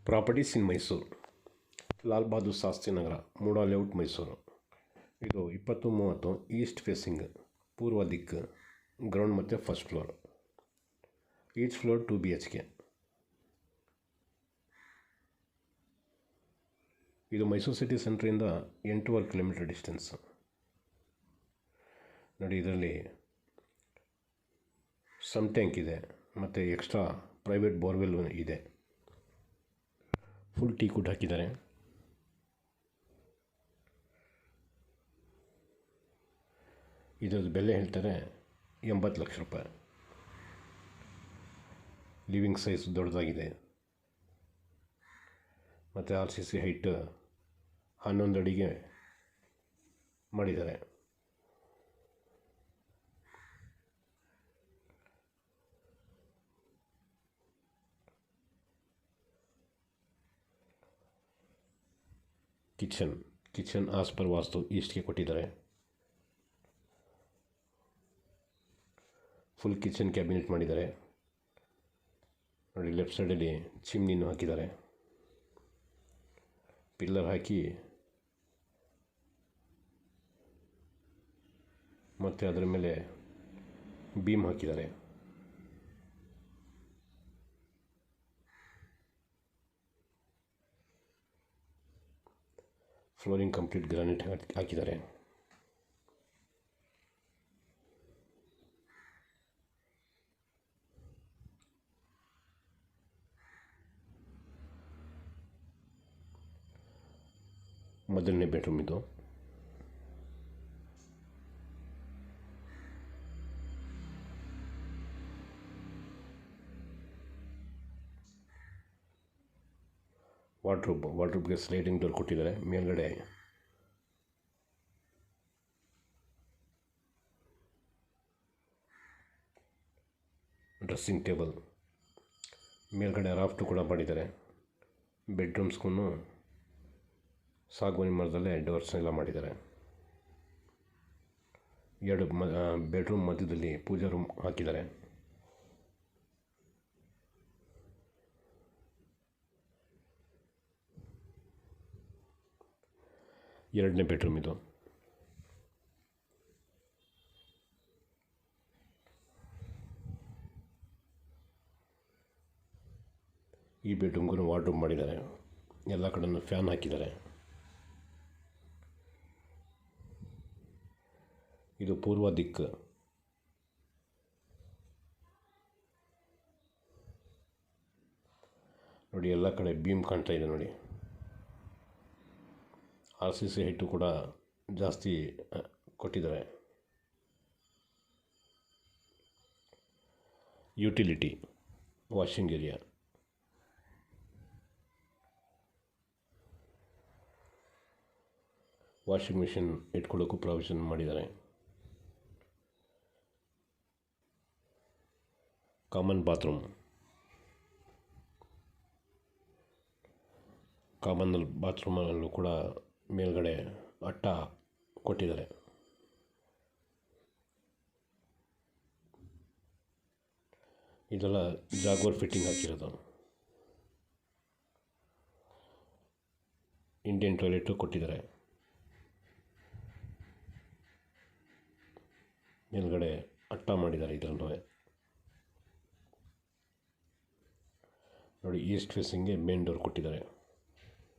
Properties in Mysuru. Lal Bahadur Shastri Nagar, MUDA layout, Mysuru. ಇದು 20-30 east facing, ಪೂರ್ವ ದಿಕ್ಕು, ಗ್ರೌಂಡ್ ಮತ್ತು first floor. Each floor 2 BHK. ಇದು ಮೈಸೂರು ಸಿಟಿ ಸೆಂಟ್ರಿಂದ 8.25 ಕಿಲೋಮೀಟರ್ ಡಿಸ್ಟೆನ್ಸ್. ನೋಡಿ, ಇದರಲ್ಲಿ ಸಮ್ ಟ್ಯಾಂಕ್ ಇದೆ ಮತ್ತು ಎಕ್ಸ್ಟ್ರಾ ಪ್ರೈವೇಟ್ ಬೋರ್ವೆಲ್ ಇದೆ. ಫುಲ್ ಟೀ ಕುಡ್ ಹಾಕಿದ್ದಾರೆ. ಇದರದ್ದು ಬೆಲೆ ಹೇಳ್ತಾರೆ 80 ಲಕ್ಷ ರೂಪಾಯಿ. ಲಿವಿಂಗ್ ಸೈಜ್ ದೊಡ್ಡದಾಗಿದೆ ಮತ್ತು RCC ಹೈಟ್ 11 ಅಡಿಗೆ ಮಾಡಿದ್ದಾರೆ. ಕಿಚನ್ ಆಸ್ ಪರ್ ವಾಸ್ತು ಈಸ್ಟ್ಗೆ ಕೊಟ್ಟಿದ್ದಾರೆ. ಫುಲ್ ಕಿಚನ್ ಕ್ಯಾಬಿನೆಟ್ ಮಾಡಿದ್ದಾರೆ. ನೋಡಿ, ಲೆಫ್ಟ್ ಸೈಡಲ್ಲಿ ಚಿಮ್ನಿನೂ ಹಾಕಿದ್ದಾರೆ. ಪಿಲ್ಲರ್ ಹಾಕಿ ಮತ್ತು ಅದರ ಮೇಲೆ ಬೀಮ್ ಹಾಕಿದ್ದಾರೆ. ಫ್ಲೋರಿಂಗ್ ಕಂಪ್ಲೀಟ್ ಗ್ರಾನೈಟ್ ಹಾಕಿದ್ದಾರೆ. ಮೊದಲನೇ ಬೆಡ್ರೂಮ್ ಇದು. ವಾರ್ಡ್ರೋಬ್ಗೆ ಸ್ಲೈಡಿಂಗ್ ಡೋರ್ ಕೊಟ್ಟಿದ್ದಾರೆ. ಮೇಲ್ಗಡೆ ಡ್ರೆಸ್ಸಿಂಗ್ ಟೇಬಲ್, ಮೇಲ್ಗಡೆ ರಾಫ್ಟು ಕೂಡ ಮಾಡಿದ್ದಾರೆ. ಬೆಡ್ರೂಮ್ಸ್ಗೂ ಸಾಗವಾನಿ ಮರದಲ್ಲೇ ಡೋರ್ಸ್ ಎಲ್ಲ ಮಾಡಿದ್ದಾರೆ. 2 ಬೆಡ್ರೂಮ್ ಮಧ್ಯದಲ್ಲಿ ಪೂಜಾ ರೂಮ್ ಹಾಕಿದ್ದಾರೆ. ಎರಡನೇ ಬೆಡ್ರೂಮ್ ಇದು. ಈ ಬೆಡ್ರೂಮ್ಗೂ ವಾರ್ಡ್ರೋಬ್ ಮಾಡಿದ್ದಾರೆ. ಎಲ್ಲ ಕಡೆಯೂ ಫ್ಯಾನ್ ಹಾಕಿದ್ದಾರೆ. ಇದು ಪೂರ್ವ ದಿಕ್ಕು. ನೋಡಿ, ಎಲ್ಲ ಕಡೆ ಬೀಮ್ ಕಾಣ್ತಾ ಇದೆ. ನೋಡಿ, RCC ಹೈಟು ಕೂಡ ಜಾಸ್ತಿ ಕೊಟ್ಟಿದ್ದಾರೆ. Utility, washing area, washing machine ಇಟ್ಕೊಳ್ಳೋಕ್ಕೂ ಪ್ರಾವಿಷನ್ ಮಾಡಿದ್ದಾರೆ. ಕಾಮನ್ ಬಾತ್ರೂಮಲ್ಲೂ ಕೂಡ ಮೇಲ್ಗಡೆ ಅಟ್ಟ ಕೊಟ್ಟಿದ್ದಾರೆ. ಇದೆಲ್ಲ ಜಾಗ್ವಾರ್ ಫಿಟ್ಟಿಂಗ್ ಹಾಕಿರೋದು. ಇಂಡಿಯನ್ ಟಾಯ್ಲೆಟು ಕೊಟ್ಟಿದ್ದಾರೆ. ಮೇಲ್ಗಡೆ ಅಟ್ಟ ಮಾಡಿದ್ದಾರೆ. ಇದರಲ್ಲೂ ನೋಡಿ, ಈಸ್ಟ್ ಫೇಸಿಂಗ್ಗೆ ಮೇನ್ ಡೋರ್ ಕೊಟ್ಟಿದ್ದಾರೆ.